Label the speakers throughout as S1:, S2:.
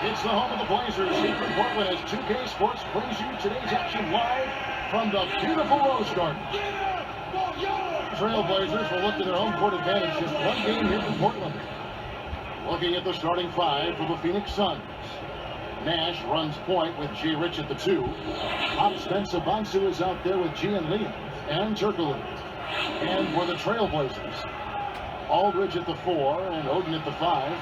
S1: It's the home of the Blazers. Secret Portland as 2K Sports brings you today's action live from the beautiful Rose Garden. Trailblazers will look to their home court advantage, just one game here in Portland. Looking at the starting five for the Phoenix Suns. Nash runs point with J. Rich at the 2. Pop Spencer Bonsu is out there with G and Lee and Turkoglu. And for the Trailblazers, Aldridge at the 4 and Odin at the 5.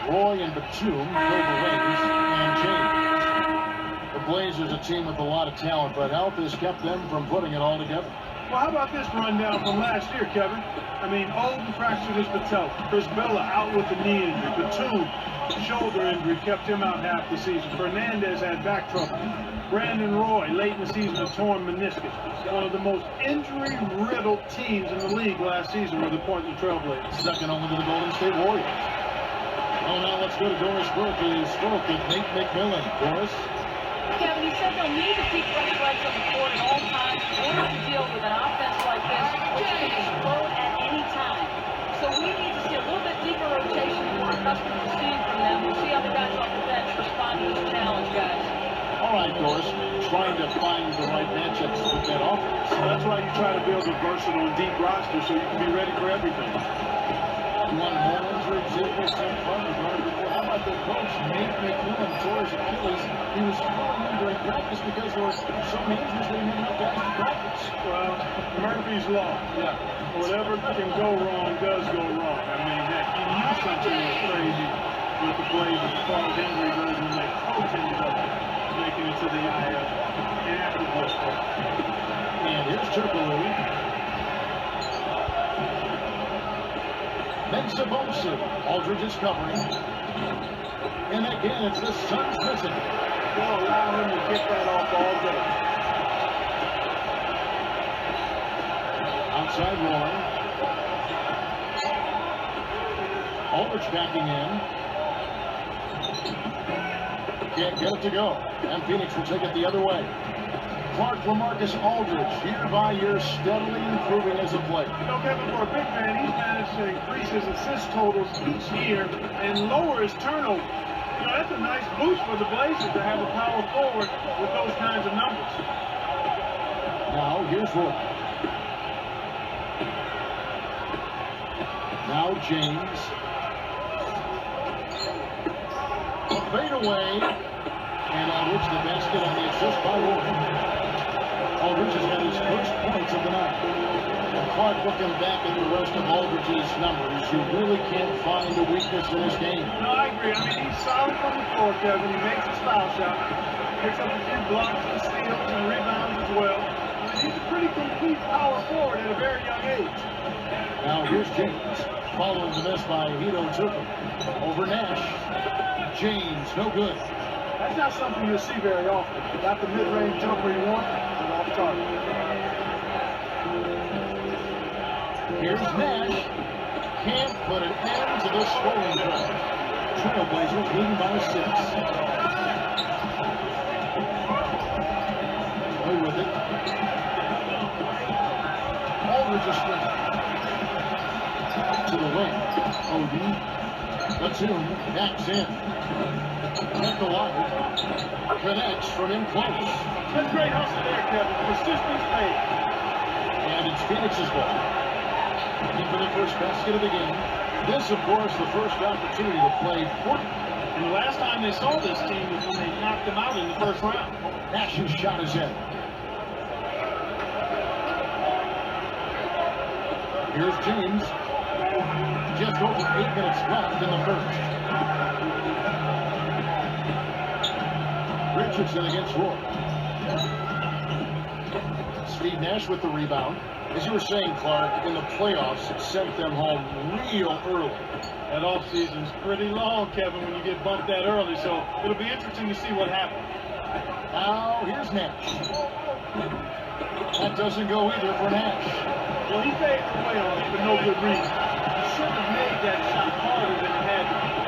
S1: Roy and Batum fill the wings, and James. The Blazers, a team with a lot of talent, but health has kept them from putting it all together.
S2: Well, how about this rundown from last year, Kevin? I mean, Odin fractured his patella. Chris Bella out with the knee injury. Batum, shoulder injury, kept him out half the season. Fernandez had back trouble. Brandon Roy, late in the season, a torn meniscus. One of the most injury-riddled teams in the league last season were the Portland Trailblazers.
S1: Second only to the Golden State Warriors. Oh, now let's go to Doris Burke, who spoke with Nate McMillan. Doris?
S3: Kevin, you said they'll need to keep fresh legs on the court at all times in order to deal with an offense like this, which can explode at any time. So we need to see a little bit deeper rotation than we're accustomed to seeing from them. We'll see how the guys off the bench respond to this challenge, guys.
S1: All right, Doris, trying to find the right matchups with that offense.
S2: So that's why you try to build a versatile and deep roster so you can be ready for everything.
S1: One more injury, Xavier St. Farmer. How about the coach, Nate McMillan, tore his Achilles? He was falling in during practice because there were so many injuries they didn't have enough guys to practice.
S2: Well, Murphy's Law. Yeah. Whatever can go wrong does go wrong. I mean, heck, he knew something was crazy with the Blazers as far as injury goes when their coach ended up making it to the inactive list.
S1: And here's Turkoglu. Mensa Bonsu. Aldridge is covering. And again, it's the Suns missing.
S2: They'll allow him to get that off all day.
S1: Outside Roy. Aldridge backing in. Can't get it to go. And Phoenix will take it the other way. Clark LaMarcus Aldridge, year by year, steadily improving as a player.
S2: You know, Kevin, for a big man, he's managed to increase his assist totals each year and lower his turnover. You know, that's a nice boost for the Blazers to have a power forward with those kinds of numbers.
S1: Now, here's Roy. Now, James. A fadeaway. And Aldridge, the basket on the assist by Roy. Aldridge has got his first points of the night. And Clark, looking back at the rest of Aldridge's numbers, you really can't find a weakness in this game.
S2: No, I agree. I mean, he's solid from the floor, Kevin. He makes his foul shot, picks up a few blocks and steals and rebounds as well. I mean, he's a pretty complete power forward at a very young age.
S1: Now here's James, following the miss by Hito Turco. Over Nash. James, no good.
S2: That's not something you'll see very often. Got the mid-range jumper you want, but off target.
S1: Here's Nash. Can't put an end to this scoring drive. Trailblazers leading by 6. Play with it. Aldridge is sprinting. To the wing. Odin. Batum backs in. Nikolai connects from in close.
S2: That's great hustle there, Kevin. Persistence paid.
S1: And it's Phoenix's ball. In for the first basket of the game. This, of course, the first opportunity to play Portland.
S2: And the last time they saw this team was when they knocked them out in the first round.
S1: Nash's shot is in. Here's James. Just over 8 minutes left in the first. Richardson against Roy. Steve Nash with the rebound. As you were saying, Clark, in the playoffs, it sent them home real early.
S2: That offseason's pretty long, Kevin, when you get bumped that early, so it'll be interesting to see what happens.
S1: Now, here's Nash. That doesn't go either for Nash.
S2: Well, he fades away on it for no good reason. He should have made that shot harder than it had to be.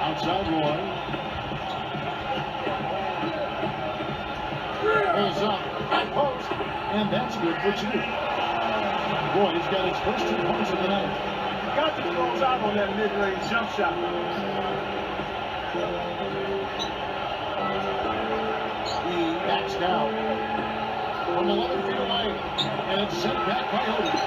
S1: Outside Roy. Goes up at post, and that's good for 2. Roy's got his first 2 points of the night.
S2: You've got to close out on that mid-range jump shot.
S1: Backs down from 11 feet away, and it's sent back by Odom.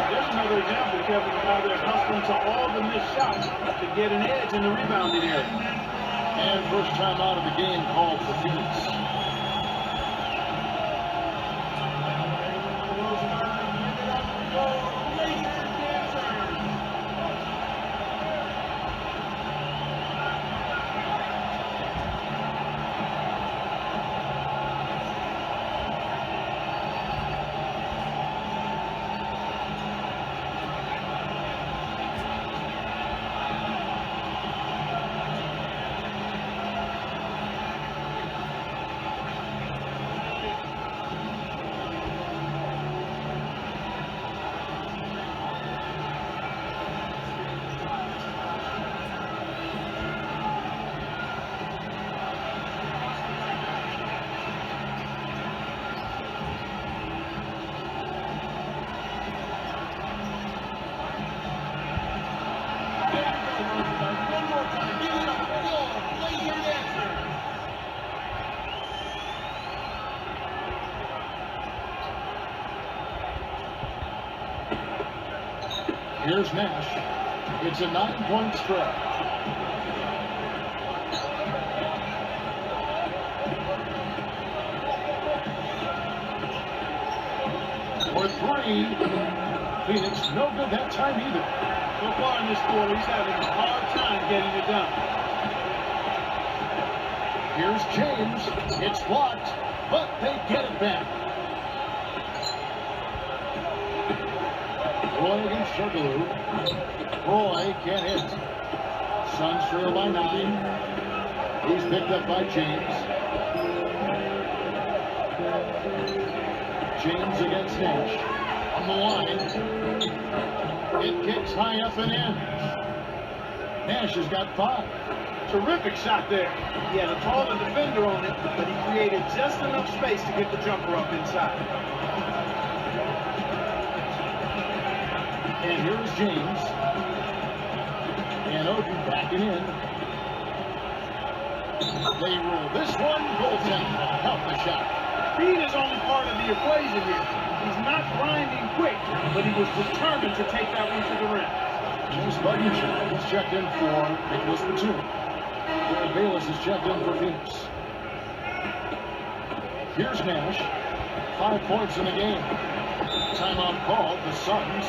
S2: There's another example, Kevin, of how they're hustling to all the missed shots to get an edge in the rebounding area.
S1: And first time out of the game called for Phoenix. Here's Nash. It's a 9-point spread. For three. Phoenix, no good that time either.
S2: So far in this quarter, he's having a hard time getting it done.
S1: Here's James. It's blocked, but they get it back. Roy against Circaloo. Roy can't hit. Suns trail by 9. He's picked up by James. James against Nash. On the line. It kicks high up and in. Nash has got 5.
S2: Terrific shot there. He had a taller defender on it, but he created just enough space to get the jumper up inside.
S1: And here's James. And Odom backing in. They rule this one. Goaltender help the shot.
S2: Speed is only part of the equation here. He's not grinding quick, but he was determined to take that one to the rim.
S1: James Buckington is checked in for Nicholas Batum. Brad Bayless is checked in for Phoenix. Here's Nash. 5 points in the game. Timeout called. The Suns.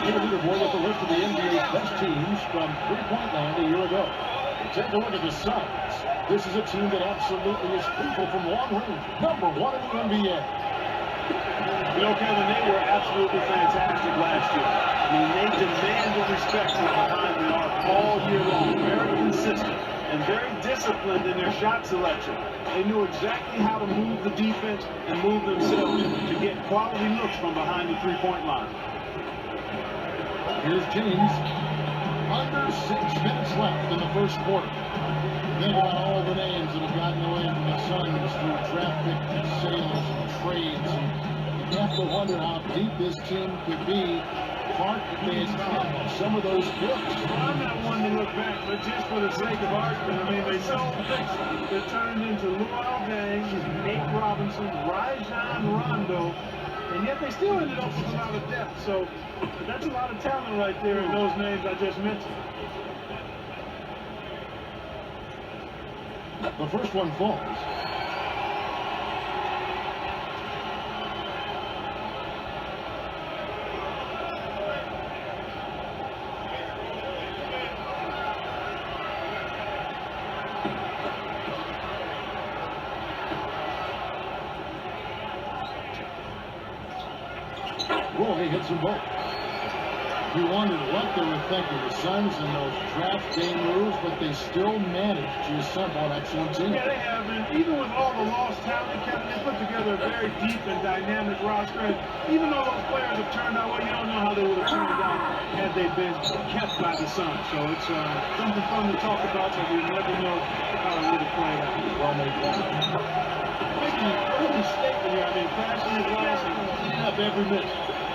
S1: Leaderboard with the list of the NBA's best teams from three-point land a year ago. Take a look at the Suns. This is a team that absolutely is lethal from long range. #1 in the NBA.
S2: You know, Kevin, they were absolutely fantastic last year. I mean, they demanded respect from behind the arc all year long. Very consistent and very disciplined in their shot selection. They knew exactly how to move the defense and move themselves to get quality looks from behind the three-point line.
S1: Here's James. Under 6 minutes left in the first quarter. Think about all the names that have gotten away from the Suns through draft pick sales and trades. And you have to wonder how deep this team could be. Clark, if they had some of those picks.
S2: Well, I'm not one to look back, but just for the sake of argument, I mean, they sold picks that turned into Luol Deng, Nate Robinson, Rajon Rondo, and yet they still ended up with a lot of depth. So that's a lot of talent right there in those names I just mentioned.
S1: The first one falls. Roy hits them both. He wondered what they were thinking, the Suns and those draft day moves, but they still managed to assemble an excellent team.
S2: Yeah, they have, and even with all the lost talent, Kevin, they put together a very deep and dynamic roster. And even though those players have turned out well, you don't know how they would have turned out had they been kept by the Suns. So it's something fun to talk about, but you never know how it would have played out.
S1: Well made point.
S2: Really statement here. I mean, passing the glass and
S1: Cleaning up every minute.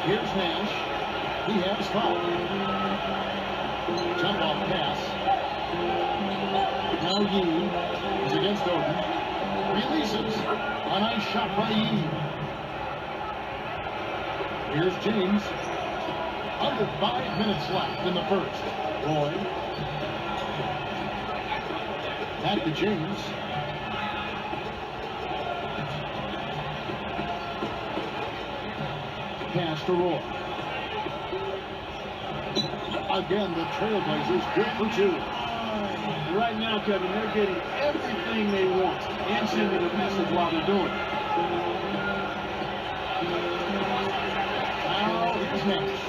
S1: Here's Nash. He has foul. Jump off pass. Now Yee is against Oden. Releases. A nice shot by Yee. Here's James. Under 5 minutes left in the first. Roy. Back to James. Pass to Roy. Again, the Trailblazers good for two.
S2: right now, Kevin, they're getting everything they want and sending a message while they're doing it.
S1: Now it's Nash.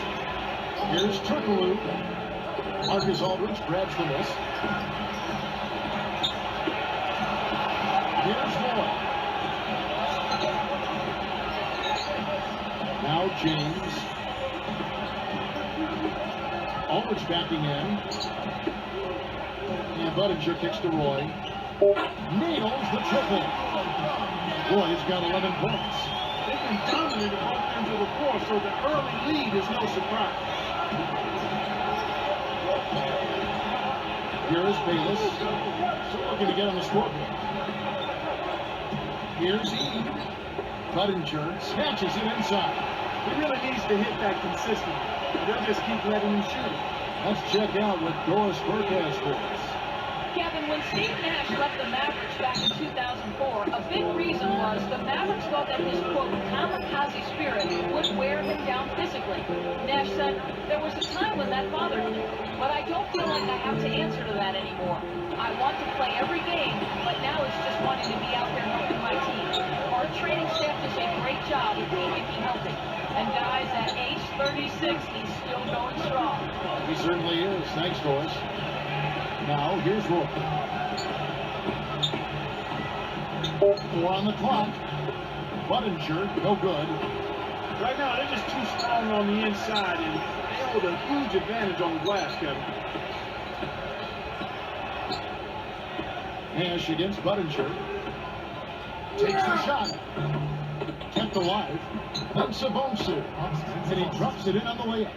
S1: Here's Turkoglu. Marcus Aldridge grabs the miss. Here's Roy. Now James. Aldridge backing in. And Budinger kicks to Roy. Nails the triple. Roy's got 11 points.
S2: They've been dominant at both ends of the floor, so the early lead is no surprise.
S1: Here is Bayless. So looking to get on the scoreboard. Here's E. Budinger snatches it inside.
S2: He really needs to hit that consistently. They'll just keep letting him shoot it.
S1: Let's check out what Doris Burke has for us.
S3: Kevin, when Steve Nash left the Mavericks back in 2004, a big reason was the Mavericks thought that his, quote, kamikaze spirit would wear him down physically. Nash said, there was a time when that bothered me, but I don't feel like I have to answer to that anymore. I want to play every game, but now it's just wanting to be out there helping my team. Our training staff does a great job of keeping me healthy. And guys, at age 36, he's still going strong.
S1: He certainly is. Thanks, Doris. Now, here's Roy. 4 on the clock. Budinger, no good.
S2: Right now, they're just too strong on the inside, and they hold a huge advantage on the glass, Kevin.
S1: Nash against Budinger. Takes the shot. Kept alive. Then Sabonsu. And he drops it in on the layup.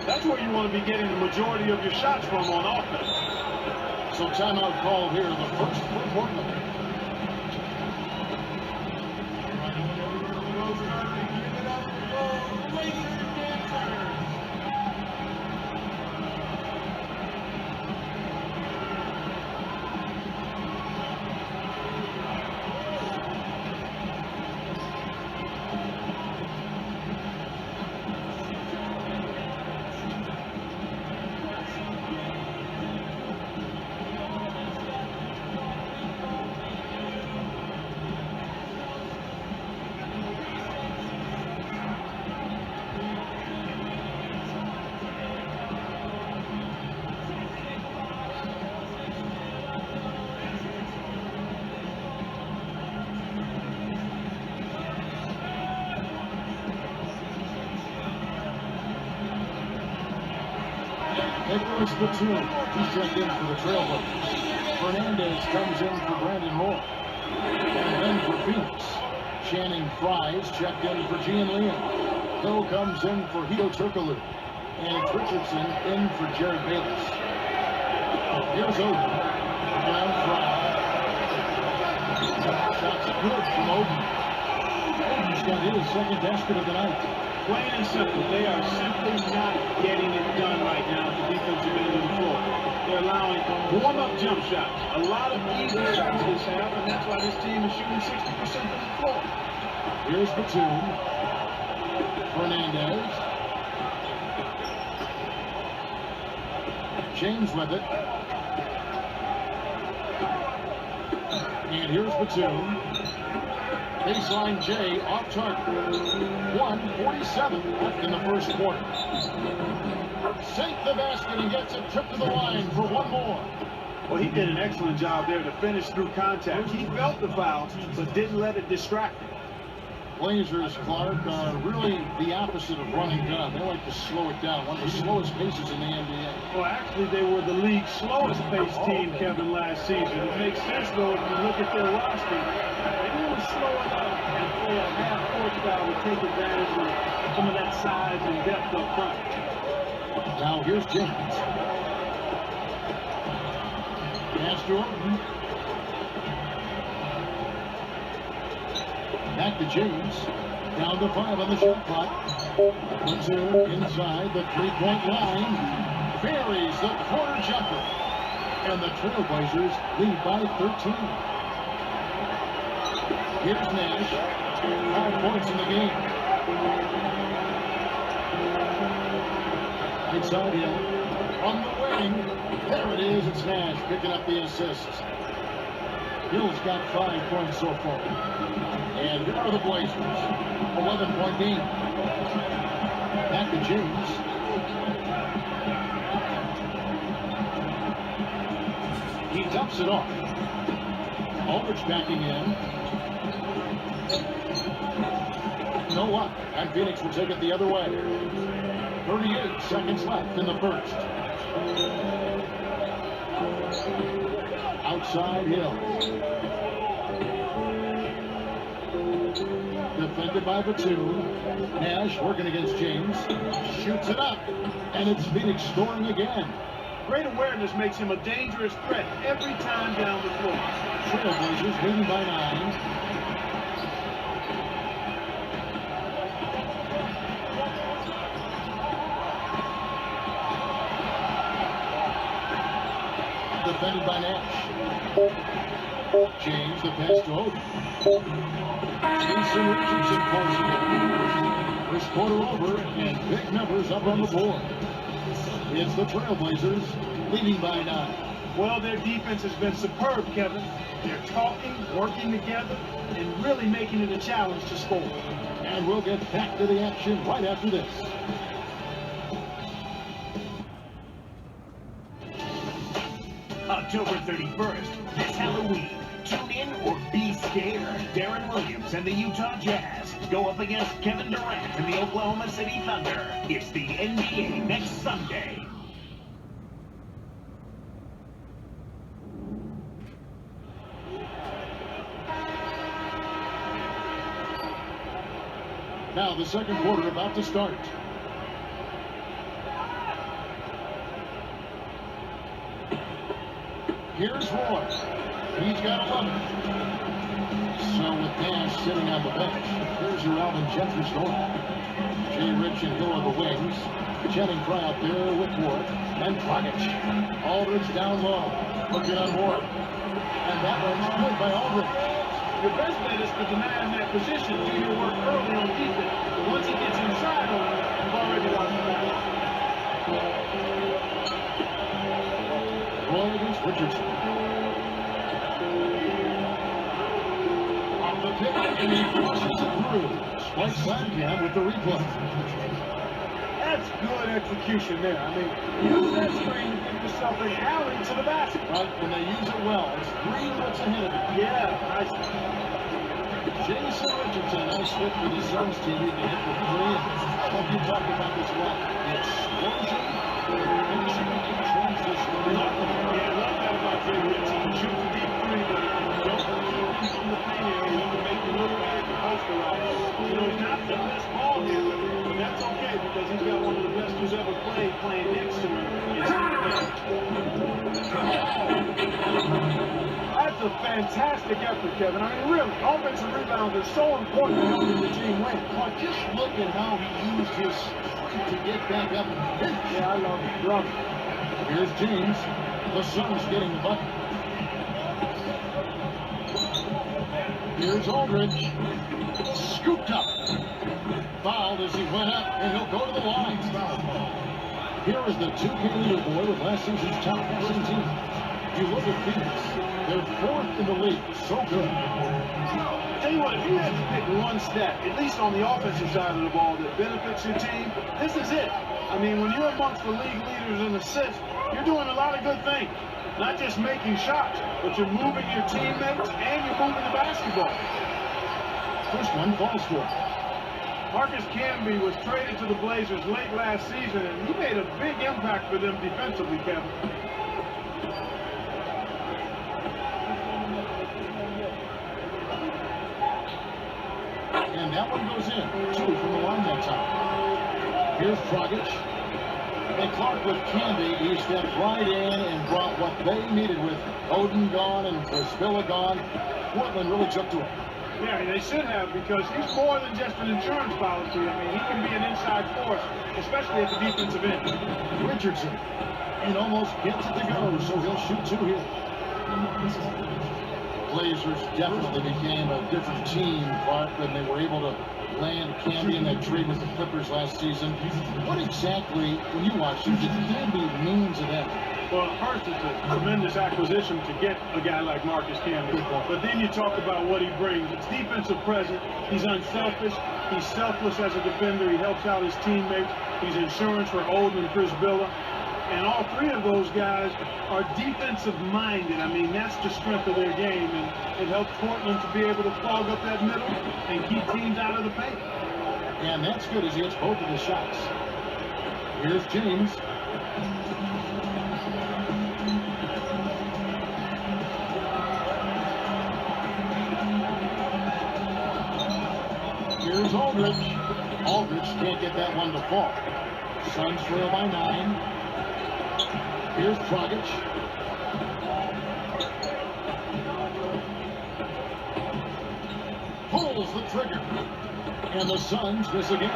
S2: That's where you want to be getting the majority of your shots from on offense.
S1: So timeout call here, the first for Portland. Nicholas Batum, he's checked in for the Trailblazers. Fernandez comes in for Brandon Roy. And then for Phoenix, Channing Fries checked in for Gian Liam. Hill comes in for Hito Turkoglu. And Richardson in for Jared Bayless. Here's Oden. Down Fries. Shots good from Oden. Oden's got his second basket of the night.
S2: Plain and simple, they are simply not getting it done right now at the defensive end of the floor. They're allowing point, warm-up jump shots. A lot of easy shots this half, and that's why this team is shooting 60% from the floor.
S1: Here's Batum. Fernandez. James with it. And here's Batum. Baseline J off target. 1:47 left in the first quarter. Sink the basket and gets it tripped to the line for one more.
S2: Well, he did an excellent job there to finish through contact. He felt the foul, but didn't let it distract him.
S1: Blazers, Clark, are really the opposite of running gun. They like to slow it down. One of the slowest paces in the NBA.
S2: Well, actually, they were the league's slowest paced team, Kevin, last season. It makes sense, though, if you look at their roster. They didn't slow it up and play a half-court style to take advantage of some of that size and depth up front.
S1: Now here's James. Pass to him. Back to James. Down to 5 on the shot clock. Batum inside the three-point line. Buries the corner jumper. And the Trailblazers lead by 13. Here's Nash. 5 points in the game. Inside Hill. On the wing. There it is. It's Nash picking up the assist. Hill's got 5 points so far. And here are the Blazers. 11-point game. Back to James. He dumps it off. Aldridge backing in. You know what? And Phoenix will take it the other way. 38 seconds left in the first. Outside Hill. Defended by Batum. Nash working against James. Shoots it up. And it's Phoenix scoring again.
S2: Great awareness makes him a dangerous threat every time down the floor.
S1: Trailblazers leading by 9. Defended by Nash. James, the pass to Oden. Jason Richardson pulls it. First quarter over, and big numbers up on the board. It's the Trailblazers leading by 9.
S2: Well, their defense has been superb, Kevin. They're talking, working together, and really making it a challenge to score.
S1: And we'll get back to the action right after this.
S4: October 31st, this Halloween. Tune in or be scared. Darren Williams and the Utah Jazz go up against Kevin Durant and the Oklahoma City Thunder. It's the NBA next Sunday.
S1: Now the second quarter about to start. Here's Roy. He's got 11. So with Nash sitting on the bench, here's your Alvin Gentry story. Jay Rich and Hill on the wings. Jennings right out there with Ward. And Dragic. Aldridge down low. Looking on Ward. And that one's good by Aldridge.
S2: Your best bet is to demand that position, do your work early on defense. But once he gets inside on you, you've already lost the battle.
S1: Roy against Richardson. On the pick, and he crosses it through. Spike Sandham with the replay.
S2: That's good execution there. I mean, use that screen to give yourself an alley to the basket.
S1: Right, when they use it well, it's 3 looks ahead of it.
S2: Yeah, nice.
S1: Jason Richardson, nice hit for the Suns team. He hit for 3. Like you talked about this one, the explosion, finishing in transition.
S2: Yeah, I love that about Jay Rich. He can shoot the deep 3, but don't shoot from the paint area. He can make you look like the poster out. You know, he's not the best ball handler, but that's okay because he's got one of the best who's ever played playing next to him. That's a fantastic effort, Kevin. I mean, really, offensive rebounds are so important to helping the team win.
S1: Well, just look at how he used his strength to get back up and finish.
S2: Yeah, I love it. Love it.
S1: Here's James. The Suns getting the bucket. Here's Aldridge. Scooped up. Fouled as he went up, and he'll go to the line. Here is the 2K leaderboard with last season's top passing team. You look at Phoenix, they're 4th in the league. So good.
S2: Tell you what, if you had to pick one stat, at least on the offensive side of the ball, that benefits your team, this is it. I mean, when you're amongst the league leaders in assists, you're doing a lot of good things. Not just making shots, but you're moving your teammates and you're moving the basketball.
S1: First one falls for it.
S2: Marcus Camby was traded to the Blazers late last season, and he made a big impact for them defensively, Kevin.
S1: And that one goes in. 2 from the line that time. Here's Dragic. And Clark with Camby. He stepped right in and brought what they needed with Oden gone and Prisbilla gone. Portland really took to him.
S2: Yeah, they should have, because he's more than just an insurance policy. I mean, he can be an inside force, especially at the defensive end.
S1: Richardson. And almost gets it to go, so he'll shoot 2 here. Blazers definitely became a different team, Clark, when they were able to land Camby in that trade with the Clippers last season. What exactly, when you watched him, did Camby mean to them?
S2: Well, first, it's a tremendous acquisition to get a guy like Marcus Camby. But then you talk about what he brings. It's defensive presence. He's unselfish. He's selfless as a defender. He helps out his teammates. He's insurance for Oden and Prisbilla. And all 3 of those guys are defensive-minded. I mean, that's the strength of their game. And it helps Portland to be able to clog up that middle and keep teams out of the paint.
S1: And that's good as he hits both of the shots. Here's James. Here's Aldridge. Aldridge can't get that one to fall. Suns trail by 9. Here's Dragic. Pulls the trigger. And the Suns miss again.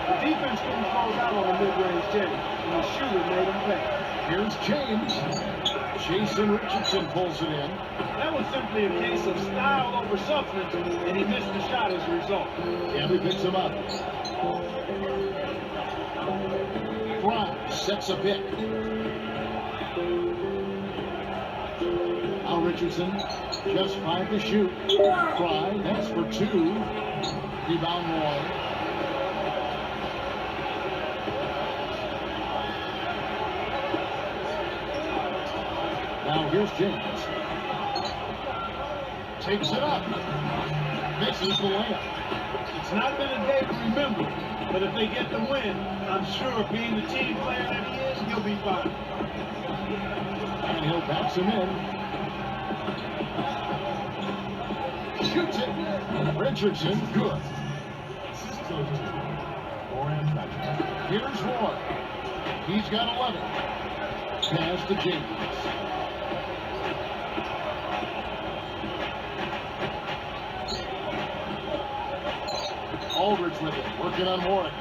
S2: The defense couldn't close out on the mid-range Jay, and the shooter made him pay.
S1: Here's James. Jason Richardson pulls it in.
S2: That was simply a case of style over substance, and he missed the shot as a result.
S1: And he picks him up. Fry sets a pick. Now Richardson just 5 to shoot. Fry, that's for 2. Rebound Roy. Now here's James. Takes it up. Misses the layup.
S2: It's not been a day to remember, but if they get the win, I'm sure being the team player that he is, he'll be fine.
S1: And he'll bounce him in. Shoots it. Richardson, good. Here's Roy. He's got 11. Pass to James. Aldridge with it, working on Warwick.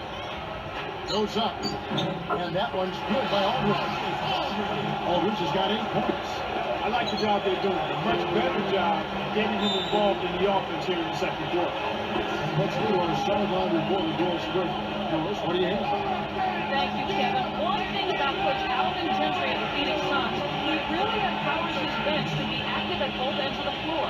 S1: Goes up, and that one's good by Aldridge. Aldridge has got 8 points.
S2: I like the job they're doing. A much better job getting him involved in the offense here in the second quarter.
S1: Let's go to our sideline reporter, Doris Burke. Doris, what do you have?
S3: Thank you, Kevin. One thing about Coach Alvin Gentry of the Phoenix Suns, he really empowers his bench to be active at both ends of the floor.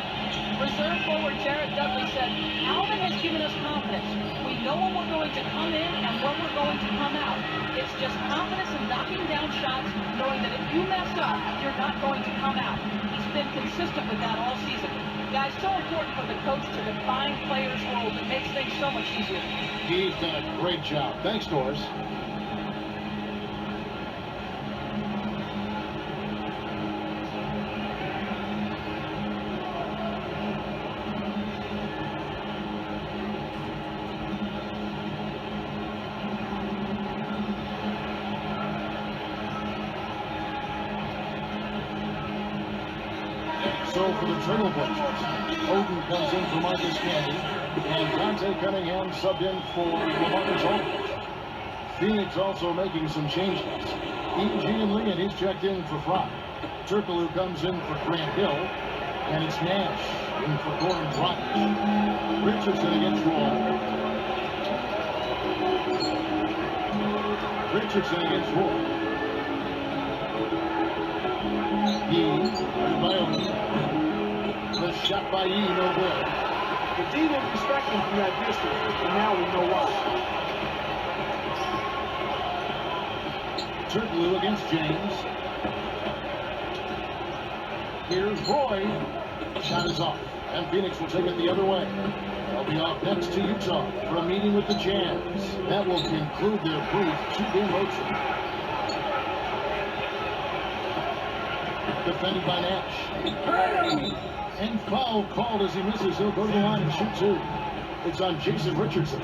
S3: Reserve forward Jared Dudley said, Alvin has given us confidence. We know when we're going to come in and when we're going to come out. It's just confidence in knocking down shots, knowing that if you mess up, you're not going to come out. He's been consistent with that all season. Guys, so important for the coach to define players' roles. It makes things so much easier.
S1: He's done a great job. Thanks, Doris. So for the Trailblazers, Oden comes in for Marcus Camby, and Dante Cunningham subbed in for LaMarcus Aldridge. Phoenix also making some changes. E.G. and Lee, and he's checked in for Fry. Turkoglu comes in for Grant Hill, and it's Nash in for Gordon Bryant. Richardson against Roy. Richardson against Roy. Yee, by Odom. The shot by Yee, no good.
S2: The D didn't respect him from that distance, and now we know why.
S1: Turkoglu against James. Here's Roy. Shot is off, and Phoenix will take it the other way. They'll be off next to Utah for a meeting with the Jazz. That will conclude their brief two-game road trip. Defended by Nash. And foul called as he misses. He'll go to the line and shoot two. It's on Jason Richardson.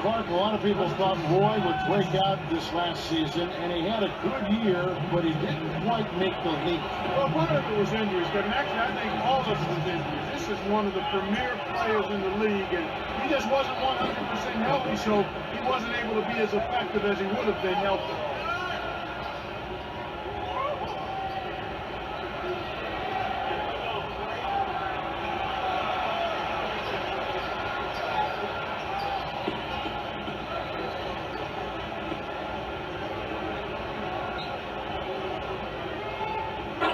S1: Clark, a lot of people thought Roy would break out this last season, and he had a good year, but he didn't quite make the leap.
S2: Well, part of it was injuries, but actually I think all of it was injuries. This is one of the premier players in the league, and he just wasn't 100% healthy, so he wasn't able to be as effective as he would have been healthy.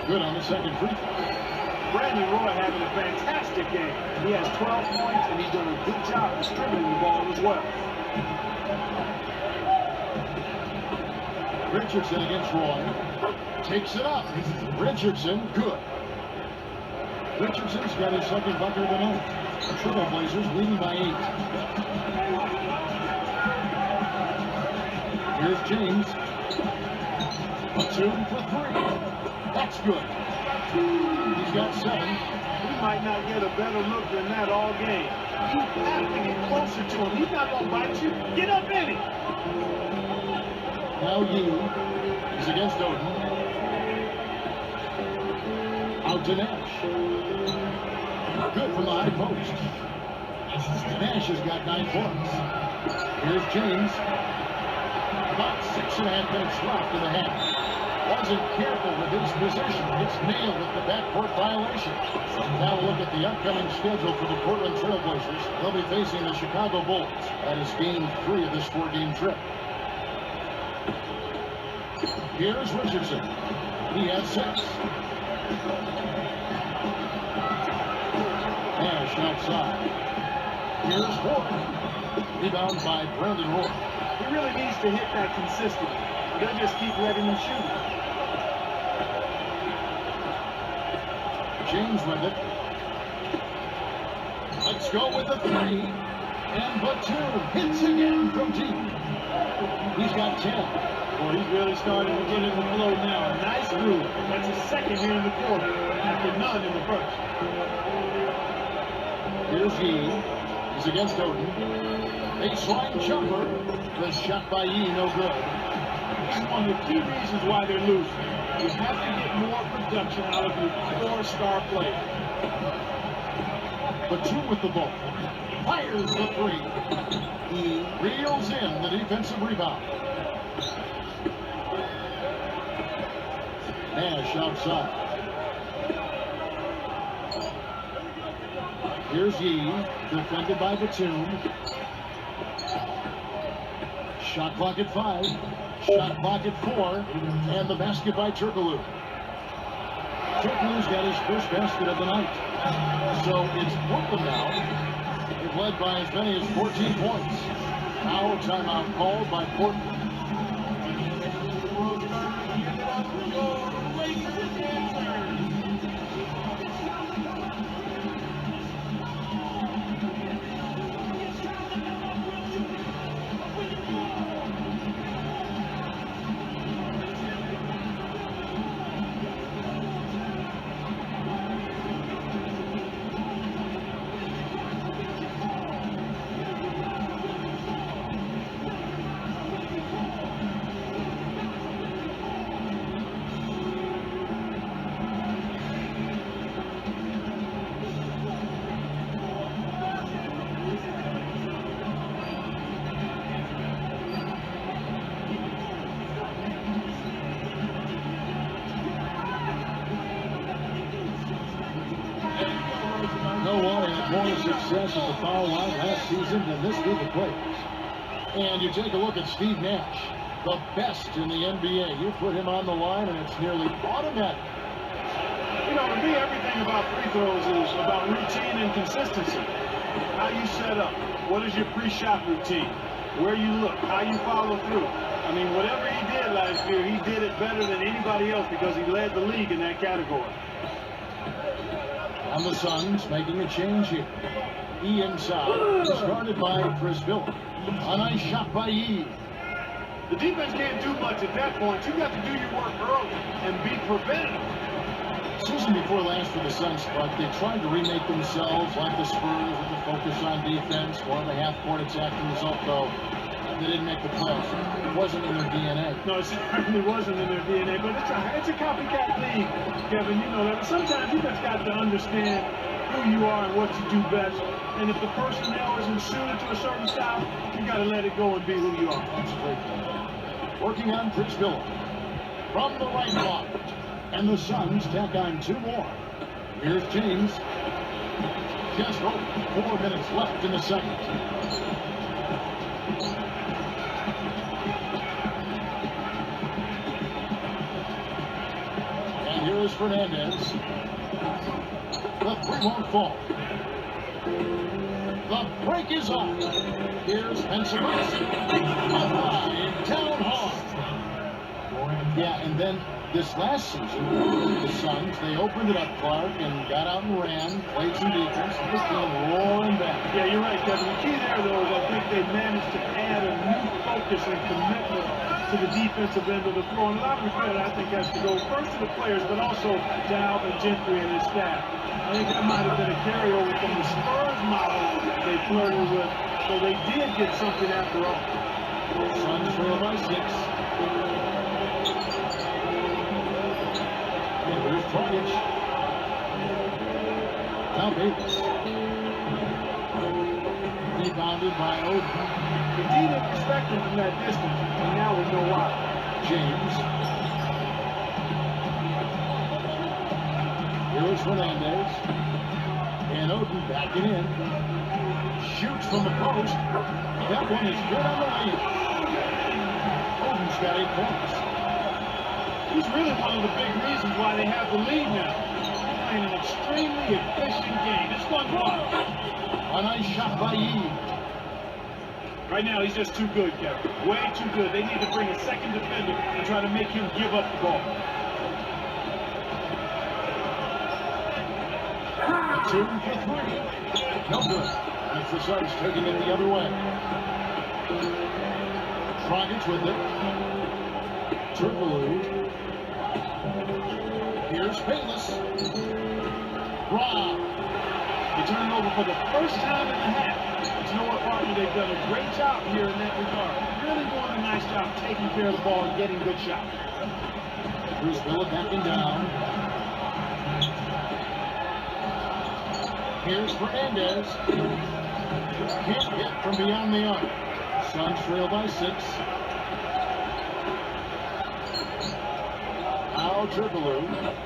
S1: Good on the second free throw.
S2: Brandon Roy having a fantastic game. He has 12 points, and he's done a good job distributing the ball as well.
S1: Richardson against Roy. Takes it up. Richardson, good. Richardson's got his second bucket of the night. The Trailblazers leading by 8. Here's James. A 2 for 3. That's good. He's got 7.
S2: He might not get a better look than that all game. You have to get closer to him. He's not going to bite you. Get up in it.
S1: Now Yee is against Odom. Out to Nash. Good from the high post. Nash has got 9 points. Here's James. About 6.5 minutes left in the half. Wasn't careful with his position. It's nailed with the backcourt violation. Now look at the upcoming schedule for the Portland Trailblazers. They'll be facing the Chicago Bulls. That is game 3 of this 4-game trip. Here's Richardson. He has 6. Nash outside. Here's Roy. Rebound by Brandon Roy.
S2: He really needs to hit that consistently. They'll just keep letting him shoot.
S1: James with it. Let's go with the 3. And Batum hits again from deep. He's got 10.
S2: Well, he's really starting to get in the flow now. Nice move. That's his second here in the quarter, after none in the first.
S1: Here's Yee. He's against Odom. Baseline jumper. The shot by Yee, no good.
S2: This is one of the key reasons why they're losing. You have to get more production out of your core star player.
S1: Batum with the ball. Fires the 3. He reels in the defensive rebound. Nash outside. Here's Yee, defended by Batum. Shot clock at 5. Shot clock at 4. And the basket by Turkoglu. Turkoglu's got his first basket of the night. So it's Portland now. They've led by as many as 14 points. Now a timeout called by Portland. lot more success at the foul line last season than this group of players. And you take a look at Steve Nash, the best in the NBA. You put him on the line, and it's nearly automatic.
S2: You know, to me, everything about free throws is about routine and consistency. How you set up. What is your pre-shot routine? Where you look. How you follow through. I mean, whatever he did last year, he did it better than anybody else because he led the league in that category.
S1: And the Suns making a change here. Inside, started by Chris Billa. A nice shot by Yee.
S2: The defense can't do much at that point. You got to do your work early and be preventative.
S1: Season before last for the Suns, but they tried to remake themselves like the Spurs with the focus on defense, more of a half-court attacking result, though. They didn't make the playoffs. It wasn't in their DNA.
S2: No, it certainly wasn't in their DNA, but it's a copycat league, Kevin. You know that. Sometimes you just got to understand who you are and what you do best. And if the personnel isn't suited to a certain style, you got to let it go and be who you are.
S1: That's a great point. Working on Chris Billa from the right block. And the Suns tack on 2 more. Here's James. Just over 4 minutes left in the second. And here is Fernandez. The 3 won't fall. The break is on. Here's Pensacola. Down hard. Yeah, and then this last season, the Suns, they opened it up, Clark, and got out and ran, played some defense, and this came roaring back.
S2: Yeah, you're right, Kevin. The key there, though, is I think they managed to add a new focus and commitment to the defensive end of the floor. And a lot of the credit, I think, has to go first to the players, but also to Alvin Gentry and his staff. I think that might have been a carryover from the Spurs model they flirted with, so they did get something after all.
S1: Suns trail by 6. And there's Dragic. Now Davis. Rebounded by Oden.
S2: The D didn't respect him from that distance, and now we know why.
S1: James. Here is Fernandez. And Oden backing in. Shoots from the post. That one is good on the lane. Oden's got 8 points.
S2: He's really one of the big reasons why they have the lead now. He's playing an extremely efficient game. It's fun watch.
S1: A nice shot by Yee.
S2: Right now, he's just too good, Kevin. Way too good. They need to bring a second defender and try to make him give up the ball.
S1: 2 for 3. No good. That's the Suns taking it the other way. Dragic with it. Turkoglu. Here's Payless. Rob.
S2: They turn it over for the first time in the half. But you know what, partner? They've done a great job here in that regard. Really doing a nice job taking care of the ball and getting good shots.
S1: Bruce Billa backing down. Here's Fernandez. Can't hit from beyond the arc. Suns trail by 6. Now Turkoglu.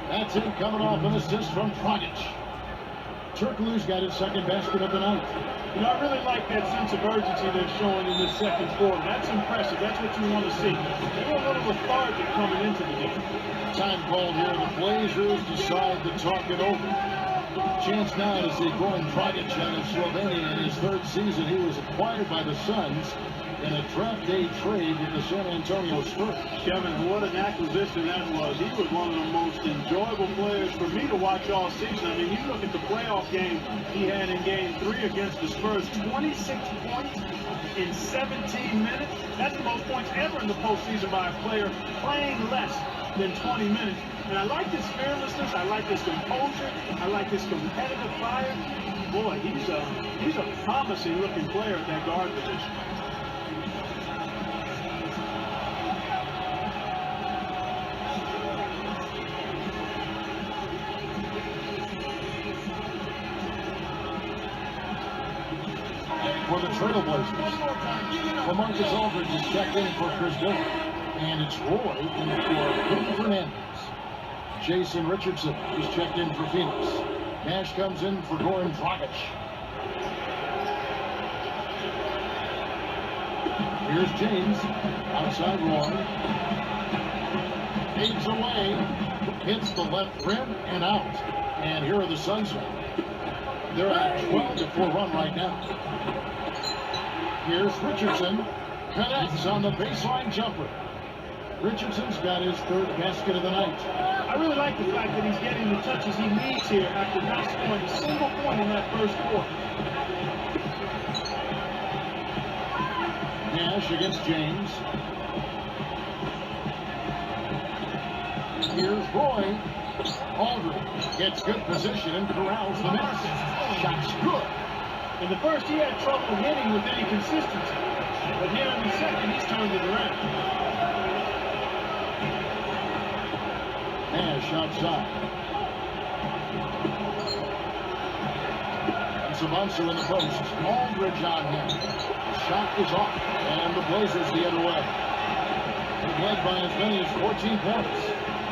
S1: That's him coming off an assist from Dragic. Turkoglu's got his second basket of the night.
S2: You know, I really like that sense of urgency they're showing in this second quarter. That's impressive. That's what you want to see. They were a little lethargic coming into the game.
S1: Time called here. The Blazers decide to talk it over. Chance now to see Goran Dragic out of Slovenia in his 3rd season. He was acquired by the Suns in a draft day trade with the San Antonio Spurs.
S2: Kevin, what an acquisition that was. He was one of the most enjoyable players for me to watch all season. I mean, you look at the playoff game he had in Game 3 against the Spurs, 26 points in 17 minutes. That's the most points ever in the postseason by a player playing less than 20 minutes. And I like his fearlessness. I like his composure. I like his competitive fire. Boy, he's a promising looking player at that guard position.
S1: For the Trailblazers, LaMarcus Aldridge is checked in for Chris Billa. And it's Roy in for Fernandez. Jason Richardson is checked in for Phoenix. Nash comes in for Goran Dragic. Here's James. Outside Roy. Fades away. Hits the left rim and out. And here are the Suns. They're at a 12-4 run right now. Here's Richardson. Connects on the baseline jumper. Richardson's got his third basket of the night.
S2: I really like the fact that he's getting the touches he needs here after not scoring a single point in that first quarter.
S1: Nash against James. Here's Roy. Aldridge gets good position and corrals the miss. Shot's good.
S2: In the first, he had trouble hitting with any consistency. But here in the second, he's turned it around.
S1: Nash outside. And Savanso in the post. Aldridge on him. The shot is off. And the Blazers the other way. They've led by as many as 14 points.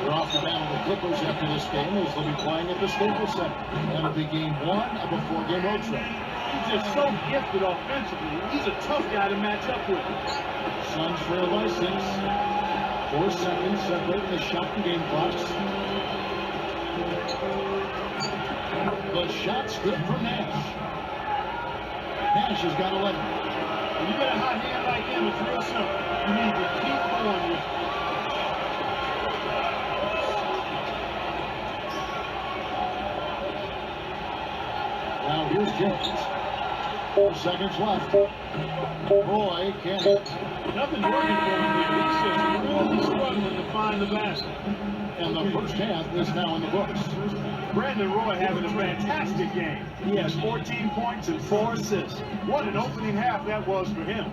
S1: They're off to battle the Clippers after this game as they'll be playing at the Staples Center. That'll be game 1 of a 4-game road trip.
S2: He's just so gifted offensively. He's a tough guy to match up with.
S1: Suns trail by 6. 4 seconds separate the shot and game clocks. The shot's good for Nash. Nash has got 11.
S2: When you get a hot hand like him, it's real simple. You need to keep going with it.
S1: Now here's James. 4 seconds left. Roy can't hit.
S2: Nothing's working for him here. He's just really struggling to find the basket.
S1: And the first half is now in the books.
S2: Brandon Roy having a fantastic game. He has 14 points and 4 assists. What an opening half that was for him.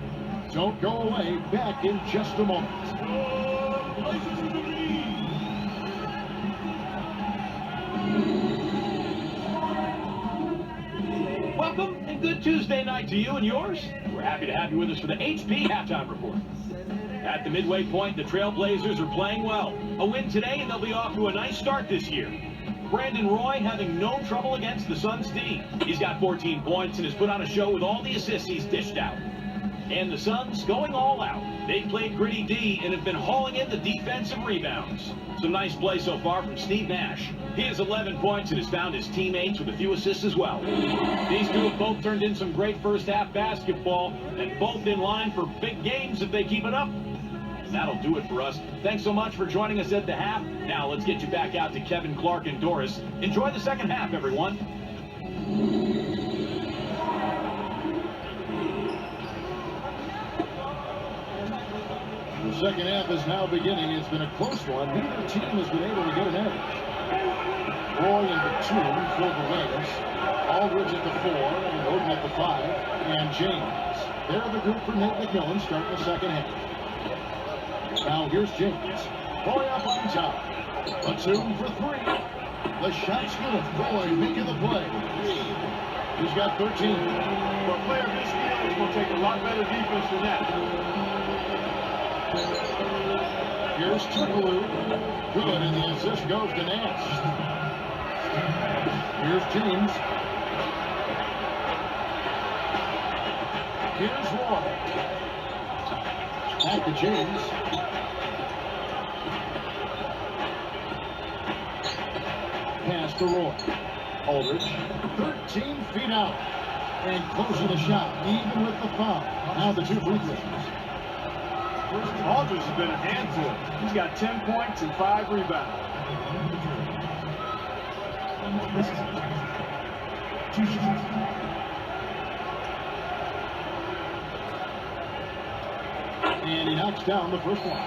S1: Don't go away. Back in just a moment.
S5: Welcome and good Tuesday night to you and yours. We're happy to have you with us for the HP Halftime Report. At the midway point, the Trailblazers are playing well. A win today and they'll be off to a nice start this year. Brandon Roy having no trouble against the Suns team. He's got 14 points and has put on a show with all the assists he's dished out. And the Suns going all out. They've played gritty D and have been hauling in the defensive rebounds. Some nice play so far from Steve Nash. He has 11 points and has found his teammates with a few assists as well. These two have both turned in some great first half basketball and both in line for big games if they keep it up. And that'll do it for us. Thanks so much for joining us at the half. Now let's get you back out to Kevin, Clark, and Doris. Enjoy the second half, everyone.
S1: The second half is now beginning. It's been a close one. Neither team has been able to get an edge. Roy and Batum fill the wings. Aldridge at the 4, and Odin at the 5, and James. They're the group for Nate McMillan starting the second half. Now here's James. Roy up on top. Batum for 3. The shot's good. Roy making the play. He's got 13.
S2: For a player of his skill, it's going to take a lot better defense than that.
S1: Here's Turkoglu. Good, and the assist goes to Nash. Here's James. Here's Roy. Back to James. Pass to Roy. Aldridge. 13 feet out. And closing the shot, even with the foul. Now the 2 free throws.
S2: Aldridge has been a handful. He's got 10 points and 5 rebounds.
S1: And he knocks down the first one.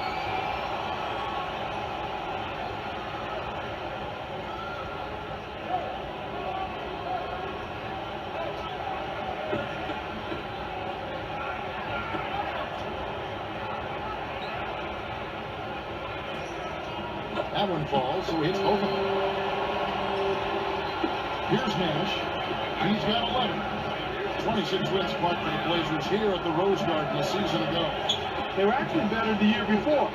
S1: That one falls, so he hits both of them. Here's Nash. He's got 11. 26 wins mark for the Blazers here at the Rose Garden a season ago.
S2: They were actually better the year before,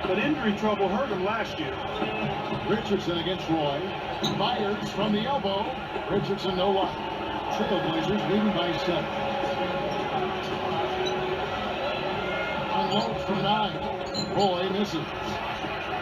S2: but injury trouble hurt them last year.
S1: Richardson against Roy. Myers from the elbow. Richardson no luck. Trailblazers leading by 7. from 9. Roy misses.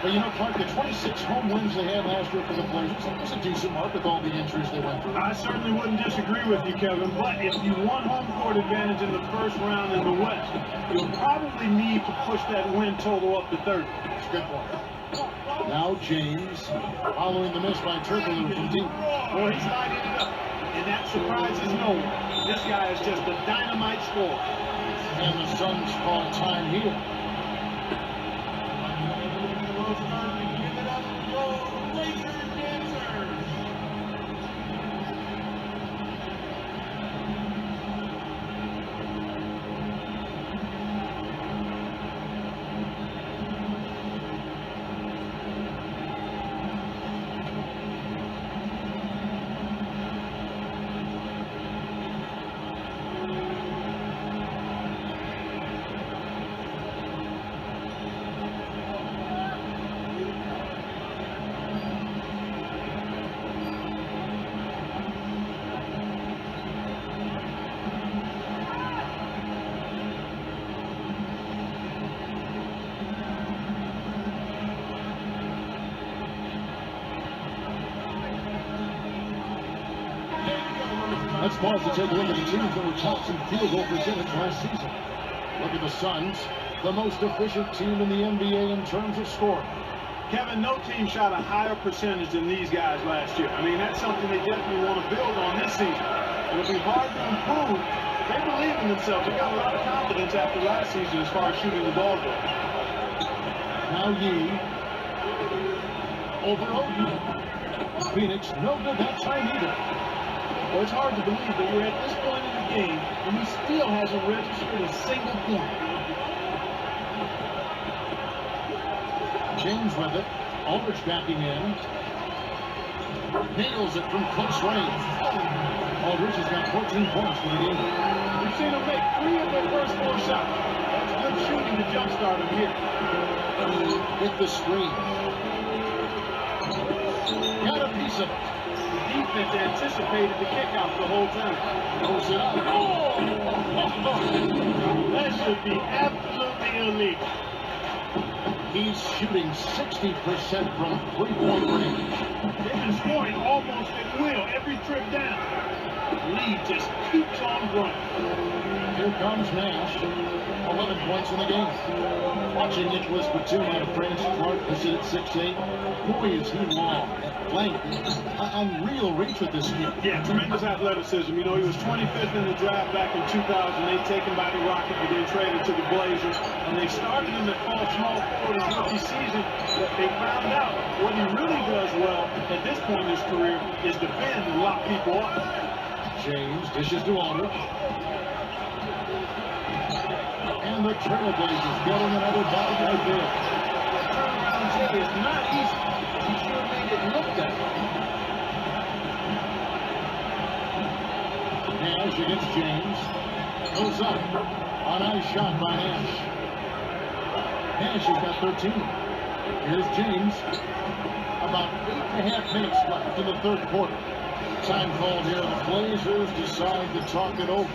S1: But you know, Clark, the 26 home wins they had last year for the Blazers, that was a decent mark with all the injuries they went through.
S2: I certainly wouldn't disagree with you, Kevin, but if you want home court advantage in the first round in the West, you'll probably need to push that win total up to 30.
S1: That's a good point. Now James, following the miss by Turkoglu from deep.
S2: Boy, he's lighting it up, and that surprises no one. This guy is just a dynamite scorer.
S1: And the Suns call time here. Let's pause to take a look at the teams that were tops in field goal percentage last season. Look at the Suns, the most efficient team in the NBA in terms of scoring.
S2: Kevin, no team shot a higher percentage than these guys last year. I mean, that's something they definitely want to build on this season. It'll be hard to improve, but they believe in themselves. They got a lot of confidence after last season as far as shooting the ball goes.
S1: Now Yee over Oden. Phoenix, no good that time either.
S2: Well, it's hard to believe that we're at this point in the game and he still hasn't registered a single point.
S1: James with it. Aldridge backing in. Nails it from close range. Aldridge has got 14 points for the game.
S2: We've seen him make 3 of their first 4 shots. That's good shooting to jumpstart him here.
S1: Hit the screen. Got a piece of it.
S2: Defense anticipated the kickout the whole time.
S1: Goes it up. Oh!
S2: That should be absolutely illegal.
S1: He's shooting 60% from three-point range.
S2: They've been scoring almost at will every trip down. The lead just keeps on growing.
S1: Here comes Nash. 11 points in the game. Watching Nicholas Batum out of France. Clark is at 6'8". Boy, is he long. Length. Unreal reach with this kid.
S2: Yeah, tremendous athleticism. You know, he was 25th in the draft back in 2008, taken by the Rockets, but then traded to the Blazers. And they started him at small forward his rookie season, but they found out what he really does well at this point in his career is defend and lock people up.
S1: James dishes to Aldridge. And the Trailblazers getting another bucket right there.
S2: Turnaround Jay is not easy. He sure made it look that way.
S1: Nash against James. Goes up. A nice shot by Nash. Nash has got 13. Here's James. About 8.5 minutes left in the third quarter. Time called here. The Blazers decide to talk it over.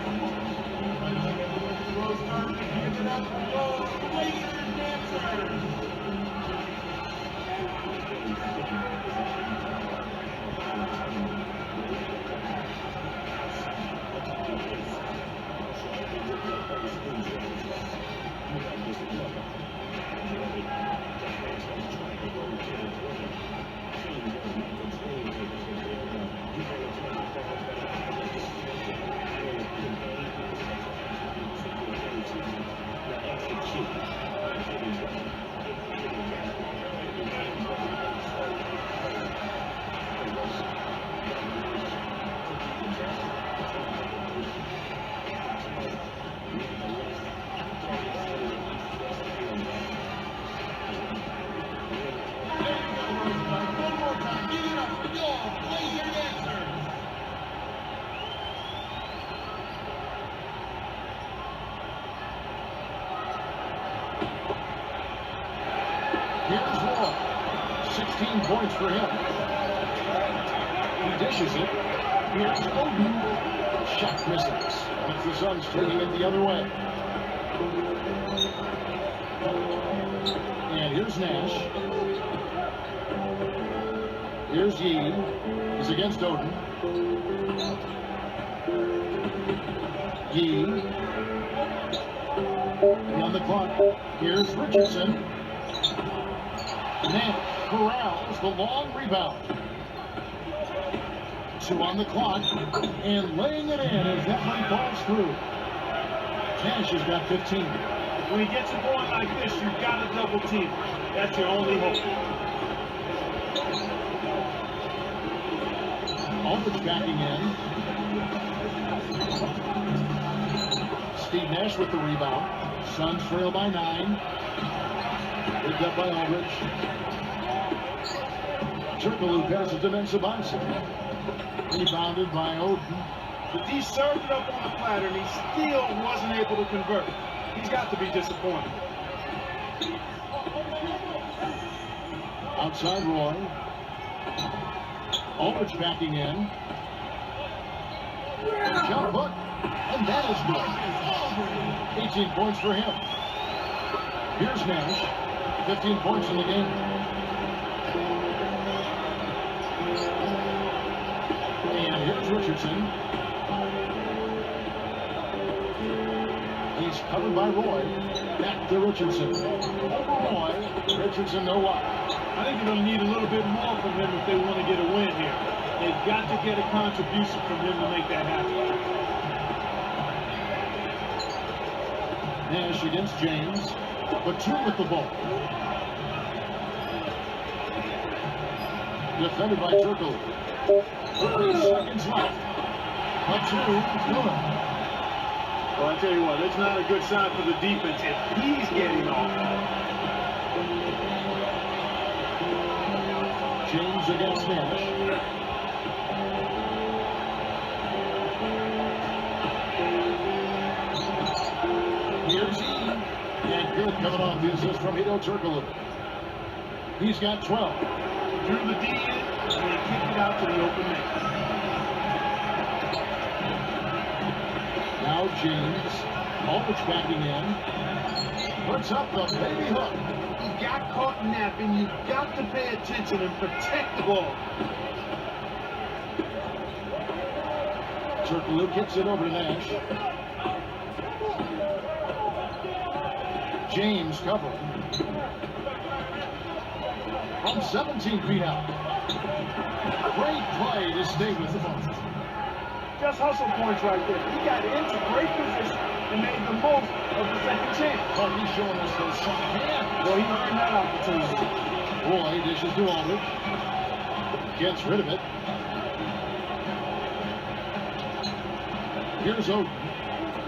S1: Here's Wall. 16 points for him. He dishes it. Here's Oden. Shot misses. That's the Suns taking it the other way. And here's Nash. Here's Yee. He's against Oden. Yee. On the clock. Here's Richardson. Nash corrals the long rebound. 2 on the clock. And laying it in as that one falls through. Nash has got 15.
S2: When he gets it going like this, you've got to double team. That's your only hope.
S1: Aldridge backing in. Steve Nash with the rebound. Suns trail by 9. Picked up by Aldridge. Turkoglu passes to Mensah-Bonsu. Rebounded by Oden.
S2: But he served it up on the platter, and he still wasn't able to convert. He's got to be disappointed.
S1: Outside Roy. Aldridge backing in. Jump hook. And that is good. 18 points for him. Here's Nash. 15 points in the game. And here's Richardson. He's covered by Roy. Back to Richardson. Over Roy. Richardson no wide.
S2: I think they're going to need a little bit more from him if they want to get a win here. They've got to get a contribution from him to make that happen.
S1: Nash against James. Batum with the ball. Defended by Turkoglu. 30 seconds left. Batum good.
S2: Well, I tell you what, it's not a good sign for the defense if he's getting off.
S1: James against Nash. Here's E. And good coming off the assist from Hedo Turkoglu. He's got 12.
S2: Drew the D in, and they kicked it out to the open man.
S1: Now James. Aldridge backing in. Puts up the baby hook.
S2: He got caught napping. You've got to pay attention and protect the ball.
S1: Turkoglu kicks it over to Nash. James covering. From 17 feet out. Great play to stay with the ball.
S2: Just hustle points right there. He got into great position and made the most of the second chance.
S1: But he's showing us those soft hands.
S2: Well, he earned that opportunity.
S1: Roy dishes to Aldridge. Gets rid of it. Here's Oden.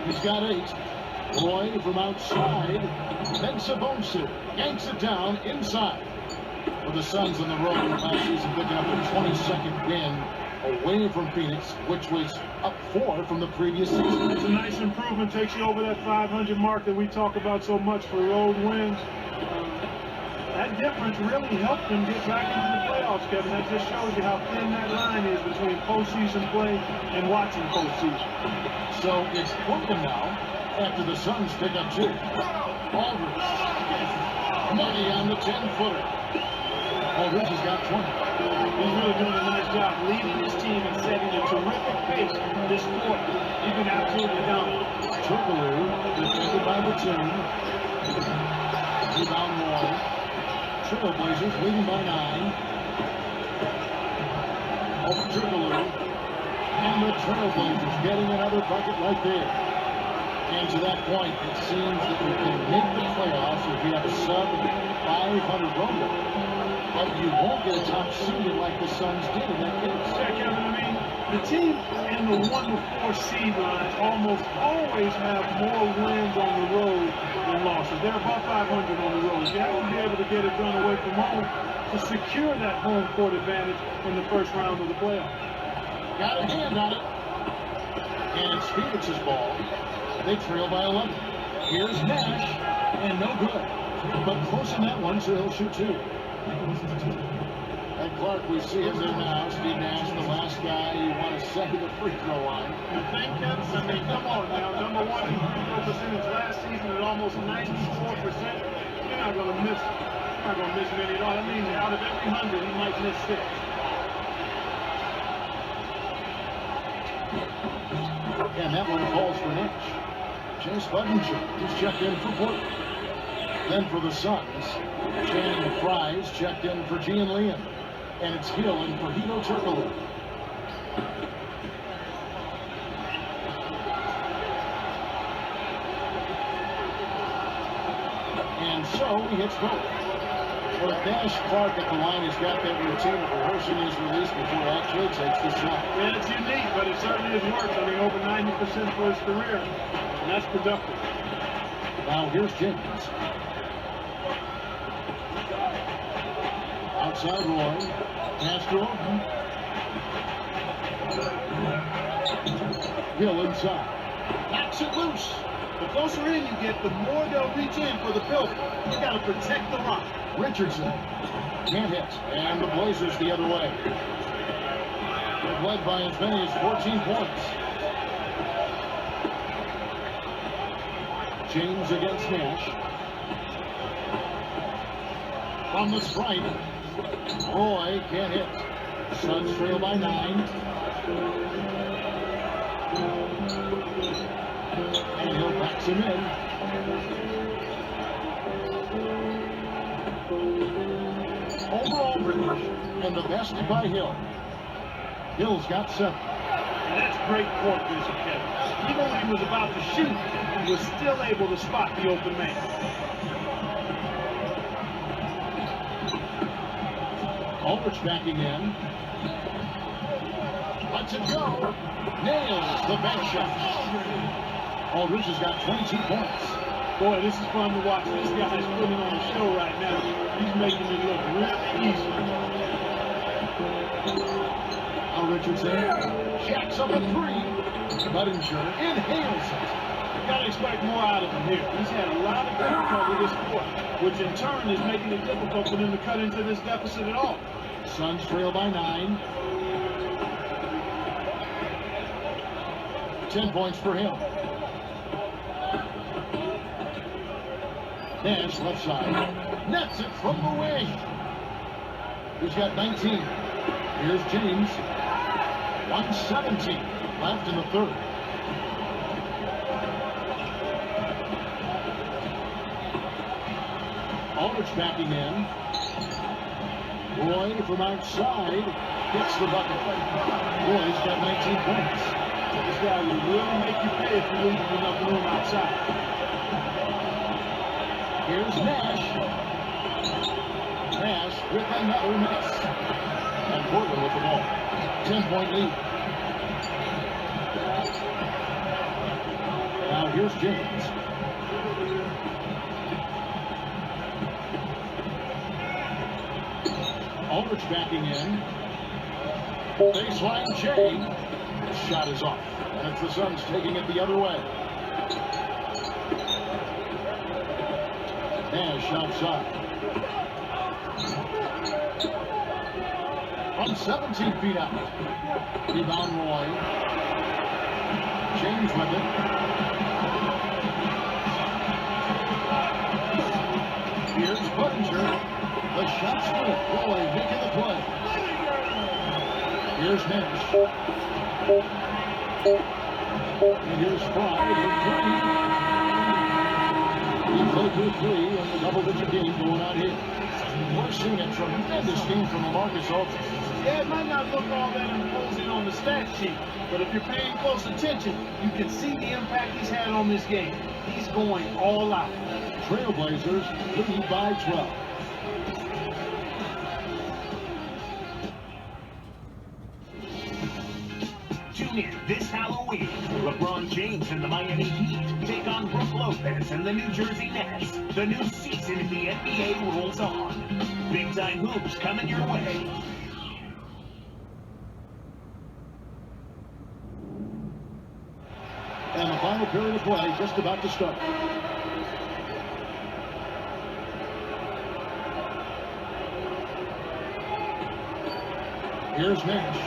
S1: He's got 8. Roy from outside. Mensah-Bonsu yanks it down inside. With the Suns on the road last season picking up a 22nd win away from Phoenix, which was up 4 from the previous season.
S2: It's a nice improvement, takes you over that 500 mark that we talk about so much for road wins. That difference really helped them get back into the playoffs, Kevin. That just shows you how thin that line is between postseason play and watching postseason.
S1: So it's broken now after the Suns pick up 2. Aldridge. Money on the 10-footer. Aldridge has got 20.
S2: He's really doing a nice job leading his team and setting a terrific pace this quarter. He's been absolutely dominant.
S1: Turkoglu defended by Batum. Rebound Roy. Trailblazers leading by 9. Over Turkoglu. And the Trailblazers getting another bucket right there. And to that point, it seems that we can make the playoffs if we have a sub-500 road. But you won't get a top seed like the Suns did in that case.
S2: Yeah, Kevin, I mean, the team in the 1 to 4 seed lines almost always have more wins on the road than losses. They're above 500 on the road. You have to be able to get it done away from home to secure that home court advantage in the first round of the playoffs.
S1: Got a hand on it. And it's Phoenix's ball. They trail by 11. Here's Nash, and no good. But close in that one, so he'll shoot 2. And Clark, we see him there now. Steve Nash, the last guy you want to send to the free throw line.
S2: You think, Kevin? I mean, come on now. Number 1 in free throw percentage last season at almost 94%. You're not going to miss. You're not going to miss many at all. That means out of every 100, he might miss 6.
S1: And that one falls for Nash. Chase Budinger is checked in for Portland. Then for the Suns, Channing Fries checked in for Gian Liam. And it's Hill in for Hito Turkoglu. And so he hits both. Well, Nash Clark at the line has got that routine of rehearsing his release before he actually takes the shot.
S2: And it's unique, but it certainly has worked. I mean, over 90% for his career. And that's productive.
S1: Now here's James. Outside Roy. Castro. Hill inside. Knocks it loose.
S2: The closer in you get, the more they'll reach in for the building. You got to protect the rock.
S1: Richardson can't hit, and the Blazers the other way. They've led by as many as 14 points. James against Nash. From the stripe, Roy can't hit. Suns trail by 9. And Hill backs him in. Over Aldridge, and the best by Hill. Hill's got 7.
S2: And that's great court vision, Kevin. Even when he was about to shoot, he was still able to spot the open man.
S1: Aldridge backing in. Lets it go. Nails the bank shot. Aldridge has got 22 points.
S2: Boy, this is fun to watch. This guy's putting on a show right now. He's making it look real easy.
S1: Now Richardson jacks up a 3. Budinger inhales it.
S2: You got to expect more out of him here. He's had a lot of difficulty this quarter, which in turn is making it difficult for them to cut into this deficit at all.
S1: Suns trail by 9. 10 points for him. Nash left side. Nets it from the wing. He's got 19. Here's James. 1:17 left in the third. Aldridge backing in. Roy from outside gets the bucket. Roy's got 19 points.
S2: This guy will really make you pay if you leave him enough room outside.
S1: Here's Nash. Nash with another miss. And Portland with the ball. 10-point lead. Now here's James. Aldridge backing in. Baseline J. Shot is off. And it's the Suns taking it the other way. Nash outside. From 17 feet out. Rebound Roy. James with it. Here's Budinger. The shot's good. Roy making the play. Here's Nash. And here's Fry with 3. He played through 3 in the double-digit game going out here. We're seeing a tremendous game from Marcus Aldridge.
S2: Yeah, it might not look all that imposing on the stat sheet, but if you're paying close attention, you can see the impact he's had on this game. He's going all out.
S1: Trailblazers lead by 12.
S4: Tune in this Halloween. LeBron James and the Miami Heat take on Brook Lopez and the New Jersey Nets. The new season in the NBA rolls on. Big time hoops coming your way.
S1: And the final period of play just about to start. Here's Nash.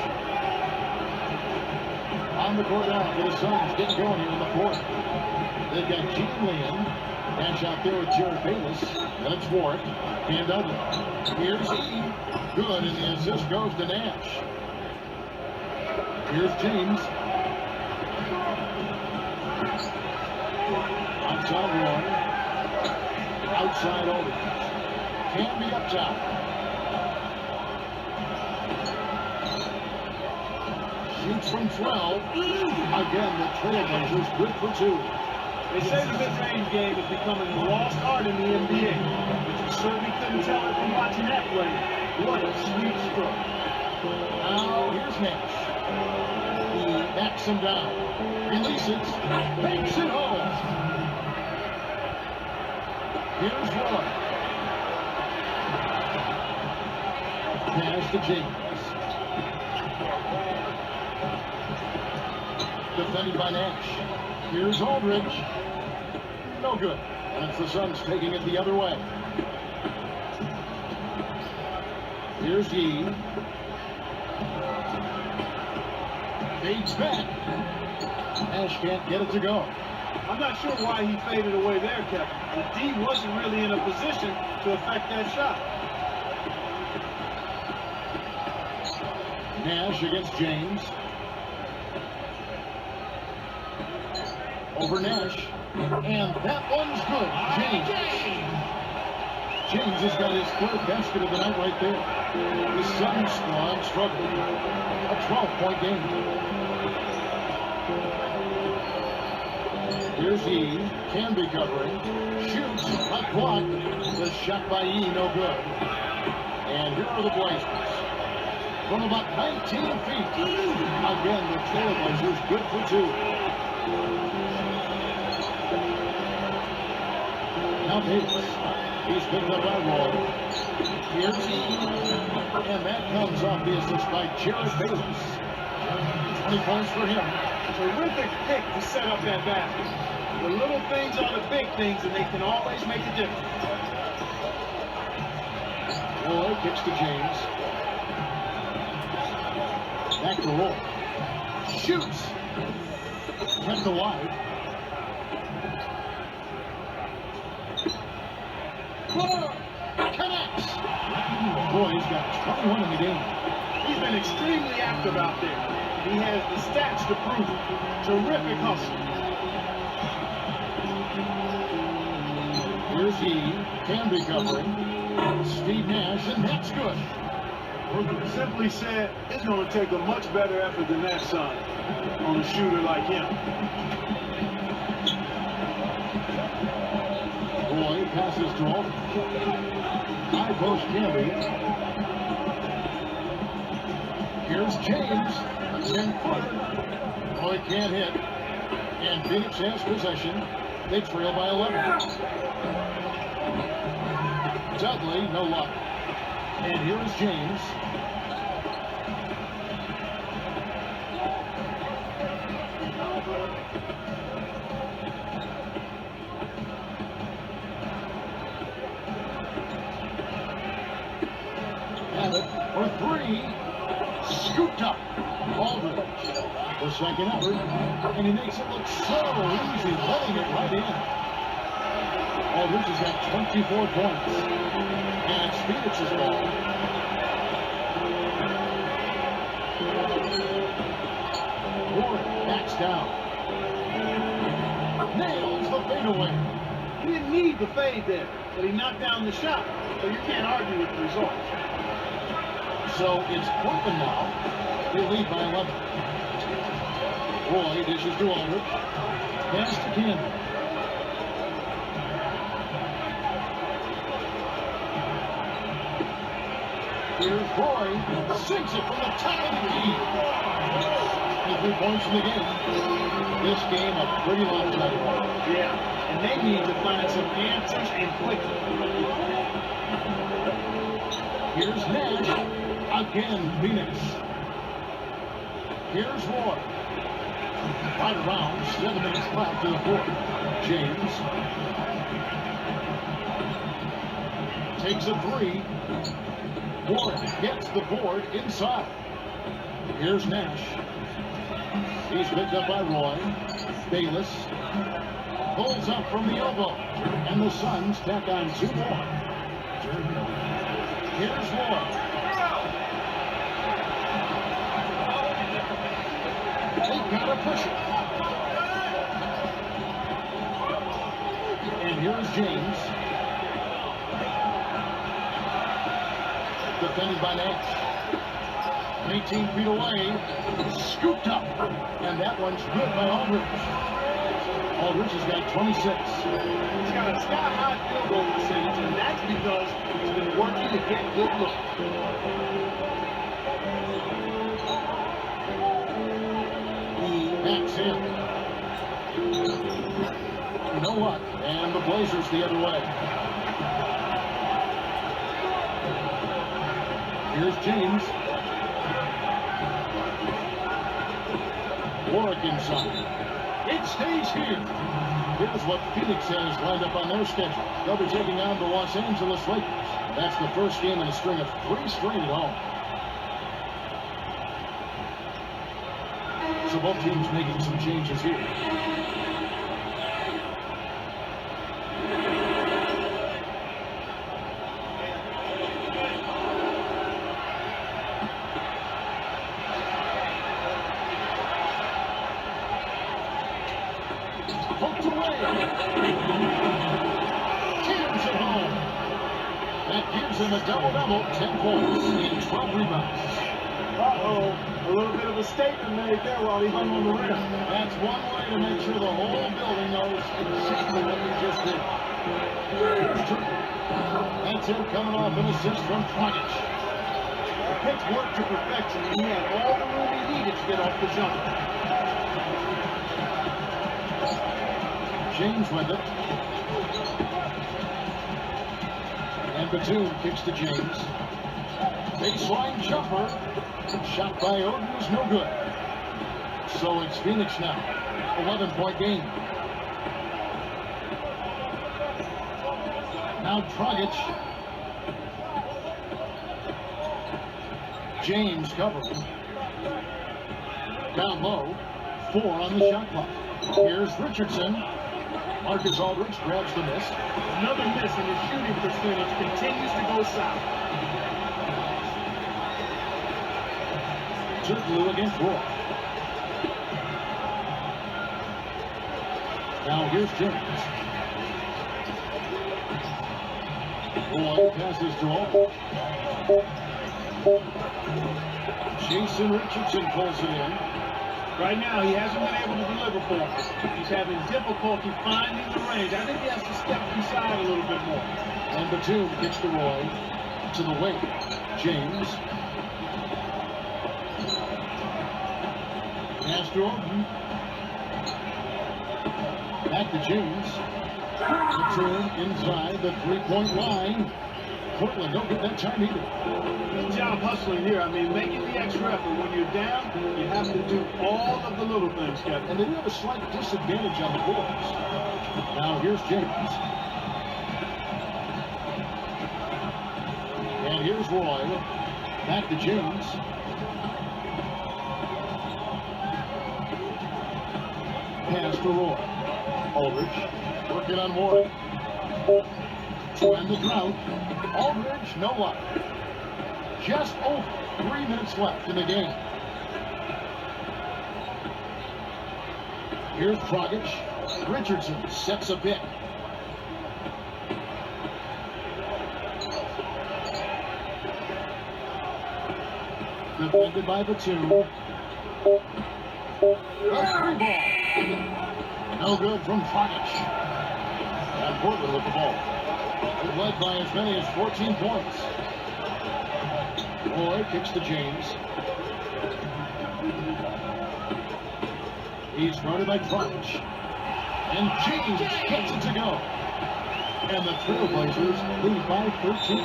S1: On the court now for the Suns. Getting going here in the fourth. They've got Gian Liam, Nash out there with Jared Bayless. Then it's Ward. And Dudley. Here's E. Good, and the assist goes to Nash. Here's James. Outside Ward. Outside Aldridge. Can be up top. Shoots from 12. Again, the Trailblazers good for 2.
S2: They say the mid-range game is becoming a lost art in the NBA, but you certainly couldn't tell it from watching that play. What a sweet stroke.
S1: Now, here's Nash. He backs him down. Releases. Banks it home. Here's Roy. Pass to James. Defended by Nash. Here's Aldridge. No good. And it's the Suns taking it the other way. Here's Yee. Fades back. Nash can't get it to go.
S2: I'm not sure why he faded away there, Kevin. The D wasn't really in a position to affect that shot.
S1: Nash against James. Over Nash. And that one's good. James. James has got his third basket of the night right there. The Suns squad struggling. A 12-point game. Here's E. Can be covering. Shoots. A block. The shot by E. No good. And here are the Blazers. From about 19 feet. Again, the Trailblazers good for 2. Now Davis. He's picked up by Roy. Here's E. And that comes off the assist by Jared Bayless. 20 points for him.
S2: Terrific pick to set up that basket. The little things are the big things, and they can always make a difference.
S1: Roy kicks to James. Back to Roy. Shoots. Kept alive. Connects. Roy's got 21 in the game.
S2: He's been extremely active out there. He has the stats to prove it. Terrific hustle.
S1: Here's he. Can be covering. Steve Nash, and that's good.
S2: Simply said, it's going to take a much better effort than that, son, on a shooter like him.
S1: Roy passes to Aldridge. High post carry. Here's James. A 10-footer. Roy can't hit. And Phoenix has possession. They trail by 11. Dudley, no luck. And here is James. Have it for 3. Scooped up. Aldridge. The second effort. And he makes it look so easy, letting it right in. Aldridge has got 24 points. And it's Phoenix's ball. Ward backs down. Nails the fadeaway.
S2: He didn't need the fade there, but he knocked down the shot, so you can't argue with the result.
S1: So it's Portland now. They lead by 11. Roy dishes to Aldridge. Pass to Cannon. Here's Roy. Sinks it from the top of the key. 3 points in the game. This game a pretty lopsided one.
S2: Yeah, and they need to find some answers and quickly.
S1: Here's Nash. Again, Phoenix. Here's Roy. Right around, 7 minutes left to the 4th. James. Takes a 3. Ward gets the board inside. Here's Nash. He's picked up by Roy. Bayless. Pulls up from the elbow. And the Suns tack on 2 more. Here's Moore. They gotta push it. And here's James. Defended by Nash. 18 feet away. Scooped up. And that one's good by Aldridge. Aldridge has got 26.
S2: He's got a sky-high field goal percentage, and that's because he's been working to get good looks.
S1: Backs in. No luck. And the Blazers the other way. Here's James. Warwick inside. It stays here. Here's what Phoenix has lined up on their schedule. They'll be taking on the Los Angeles Lakers. That's the first game in a string of 3 straight at home. So both teams making some changes here. Poked away. Tears at home. That gives him a double-double, 10 points and 12 rebounds.
S2: Uh-oh, a little bit of a statement made there while he hung on the rim.
S1: That's one way to make sure the whole building knows exactly what you just did. That's him coming off an assist from Dragic.
S2: The pitch worked to perfection, and he had all the room he needed to get off the jump.
S1: James with it. And Batum kicks to James. Baseline jumper. Shot by Oden is no good. So it's Phoenix now. 11-point game. Now Dragic. James covered. Down low. 4 on the shot clock. Here's Richardson. Marcus Aldridge grabs the miss.
S2: Another miss, and his shooting percentage continues to go south.
S1: Turkoglu against Roy. Now here's James. Roy passes to Aldridge. Jason Richardson pulls it in.
S2: Right now, he hasn't been able to deliver for him. He's having difficulty finding the range. I think he has to step inside a little bit more.
S1: And Batum kicks to Roy. To the wing. James. Pass to Oden. Back to James. Batum inside the 3-point line. Portland don't get that time either.
S2: Good job hustling here. I mean, making the extra effort. When you're down, you have to do all of the little things, Kevin.
S1: And they do have a slight disadvantage on the boards. Now here's James. And here's Roy. Back to James. Pass to Roy. Aldridge working on Warren. To end the drought. Aldridge, no luck. Just over 3 minutes left in the game. Here's Dragic. Richardson sets a pick. Defended by Batum. A 3 ball. No good from Dragic. And Portland with the ball. They're led by as many as 14 points. Roy kicks to James. He's guarded by Dragic. And James gets it to go. And the Trailblazers lead by 13.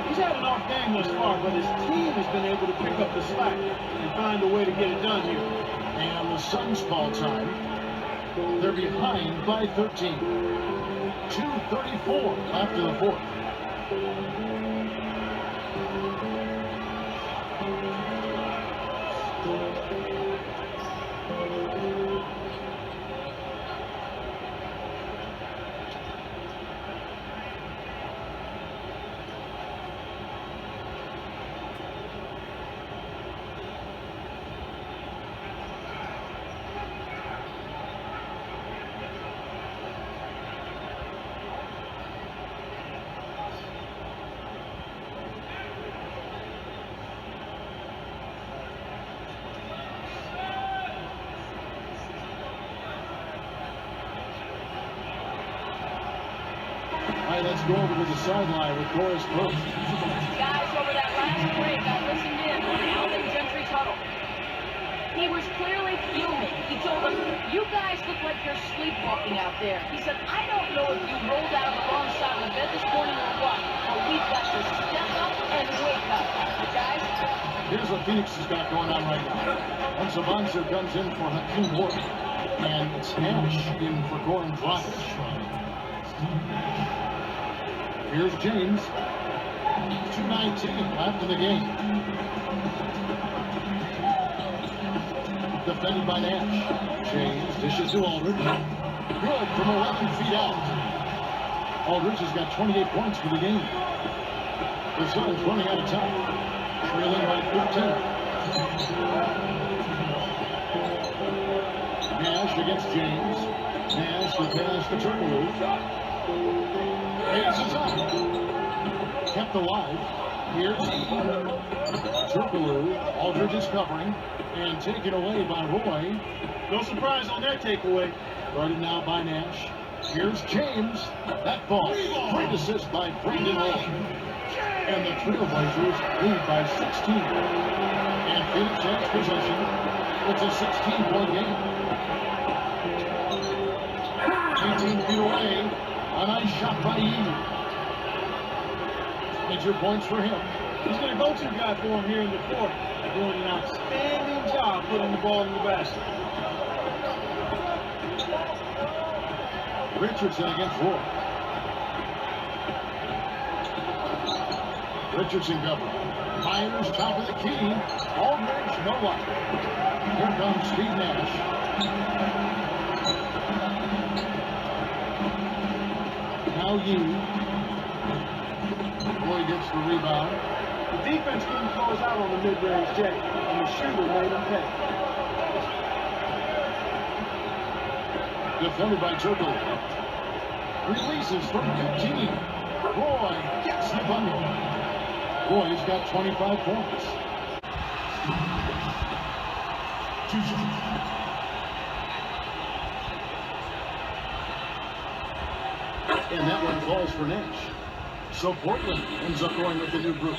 S2: He's had an off game thus far, but his team has been able to pick up the slack and find a way to get it done here.
S1: And the Suns call time. They're behind by 13. 2:34 after the fourth. Okay, let's go over to the sideline with Doris Burke.
S3: Guys, over that last break, I listened in on Alvin Gentry's huddle. He was clearly fuming. He told them, you guys look like you're sleepwalking out there. He said, I don't know if you rolled out of the wrong side of the bed this morning or what, but we've got to step up and wake up. Guys?
S1: Here's what Phoenix has got going on right now. And Savansu comes in for Hakeem Ward. And it's Nash in for Goran Dragic. Here's James. 2:19 left in the game. Defended by Nash. James dishes to Aldridge. Good from 11 feet out. Aldridge has got 28 points for the game. The Suns running out of time. Trailing by 13. Nash against James. Nash the pass to Turkoglu. Hayes is up. Kept alive. Here's Turkoglu. Aldridge is covering. And taken away by Roy.
S2: No surprise on that takeaway.
S1: Guarded now by Nash. Here's James. That ball. Great assist by Brandon Roy. And the Trailblazers lead by 16. And Phoenix has possession. It's a 16-point game. 18 feet away. A nice shot by Eve. Major points for him.
S2: He's going to go-to guy for him here in the fourth. Doing an outstanding job putting the ball in the basket.
S1: Richardson against Roy. Richardson covered. Myers top of the key. Aldridge, no luck. Here comes Steve Nash. Now Roy gets the rebound.
S2: The defense couldn't close out on the mid-range J, and the shooter made him pay.
S1: Defended by Turkoglu. Releases from 15. Roy gets the bundle. Roy's got 25 points. And that one falls for Nash. So Portland ends up going with the new group.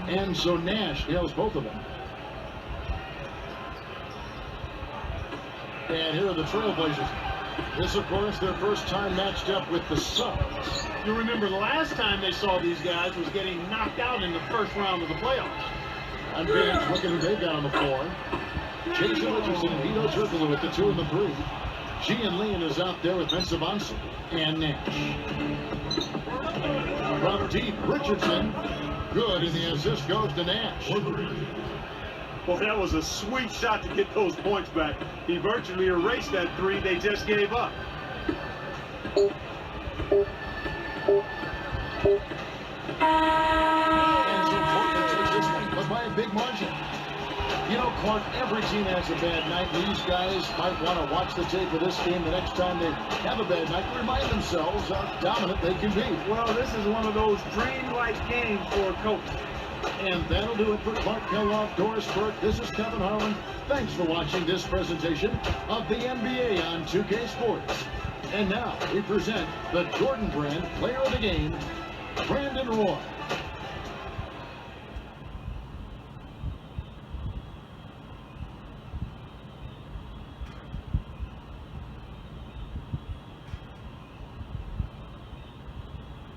S1: And so Nash nails both of them. And here are the Trailblazers. This, of course, their first time matched up with the Suns.
S2: You remember the last time they saw these guys was getting knocked out in the first round of the playoffs.
S1: And Phoenix looking who they've got on the floor. Jason Richardson and Vito Turkoglu with the 2 and the 3. Gian Lean is out there with Ben Savansu and Nash. From deep, Richardson. Good, and the assist goes to Nash.
S2: Well, that was a sweet shot to get those points back. He virtually erased that 3 they just gave up.
S1: And so Portland takes this one, but by a big margin. You know, Clark, every team has a bad night. These guys might want to watch the tape of this game the next time they have a bad night to remind themselves how dominant they can be.
S2: Well, this is one of those dream-like games for a coach.
S1: And that'll do it for Clark Kellogg, Doris Burke. This is Kevin Harlan. Thanks for watching this presentation of the NBA on 2K Sports. And now we present the Jordan Brand Player of the Game, Brandon Roy.